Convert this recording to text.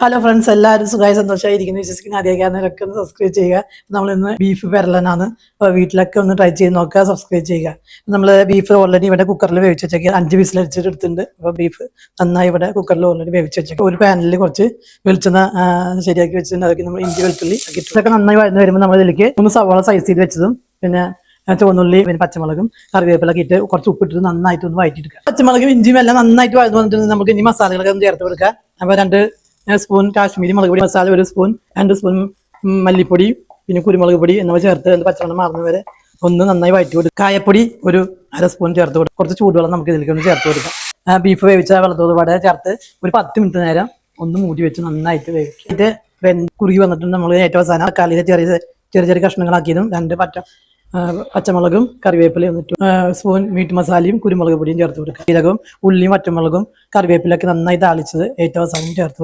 Hello friends, എല്ലാവരും സുഖമായി സന്തോഷമായിരിക്കുന്നു വിശ്വസിക്കുന്ന ആദ്യമൊക്കെ ഒന്ന് സബ്സ്ക്രൈബ് ചെയ്യുക. നമ്മളിന്ന് ബീഫ് പെരളനാണ്. അപ്പോൾ വീട്ടിലൊക്കെ ഒന്ന് ട്രൈ ചെയ്ത് നോക്കുക, സബ്സ്ക്രൈബ് ചെയ്യുക. നമ്മൾ ബീഫ് ഓൾറെഡി ഇവിടെ കുക്കറിൽ വേവിച്ച് വെച്ചേക്കുക. 5 വിസിലടിച്ചിട്ട് എടുത്തിട്ടുണ്ട്. അപ്പോൾ ബീഫ് നന്നായി ഇവിടെ കുക്കറിൽ ഓൾറെഡി വേവിച്ച് വെച്ചേക്കുക. ഒരു പാനിൽ കുറച്ച് വെളിച്ചെണ്ണ ശരിയാക്കി വെച്ചിട്ടുണ്ട്. അതൊക്കെ നമ്മൾ ഇഞ്ചി വെളുത്തുള്ളി ഇതൊക്കെ നന്നായി വഴന്ന് വരുമ്പോൾ നമ്മൾ ഇതിലേക്ക് 3 സവാള സൈസ് ചെയ്ത് വെച്ചതും പിന്നെ ചുവന്നുള്ളി പിന്നെ പച്ചമുളകും കറിവേപ്പിലൊക്കെ ഇട്ട് കുറച്ച് ഉപ്പിട്ടിട്ട് നന്നായിട്ട് ഒന്ന് വഴറ്റിയെടുക്കുക. പച്ചമുളകും ഇഞ്ചിയും എല്ലാം നന്നായിട്ട് വഴന്ന് വന്നിട്ട് നമുക്ക് ഇനി മസാലകളൊക്കെ ഒന്ന് ചേർത്ത് കൊടുക്കുക. അപ്പോൾ 2 സ്പൂൺ കാശ്മീരി മുളക് പൊടി മസാല, 1 സ്പൂൺ 2 സ്പൂൺ മല്ലിപ്പൊടി പിന്നെ കുരുമുളക് പൊടി എന്നിവ ചേർത്ത് പച്ചവെള്ളം മാറുന്ന വരെ ഒന്ന് നന്നായി വഴറ്റി കൊടുക്കുക. കായപ്പൊടി 1/2 സ്പൂൺ ചേർത്ത് കൊടുക്കുക. കുറച്ച് ചൂടുവെള്ളം നമുക്ക് ഇതിലേക്ക് ഒന്ന് ചേർത്ത് കൊടുക്കാം. ബീഫ് വേവിച്ച വെള്ളത്തോടുപാടെ ചേർത്ത് ഒരു 10 മിനിറ്റ് നേരം ഒന്ന് മൂടി വെച്ച് നന്നായിട്ട് വേവിക്കും. ഇത് കുറുകി വന്നിട്ട് നമ്മൾ ഏറ്റവും അവസാനം തക്കാളിയിലെ ചെറിയ കഷ്ണങ്ങളാക്കിയതും 2 പച്ചമുളകും കറിവേപ്പിലയും വന്നിട്ട് സ്പൂൺ മീറ്റ് മസാലയും കുരുമുളക് പൊടിയും ചേർത്ത് കൊടുക്കുക. ജീരകവും ഉള്ളിയും പച്ചമുളകും കറിവേപ്പിലൊക്കെ നന്നായി താളിച്ചത് ഏറ്റവും അവസാനം ചേർത്ത്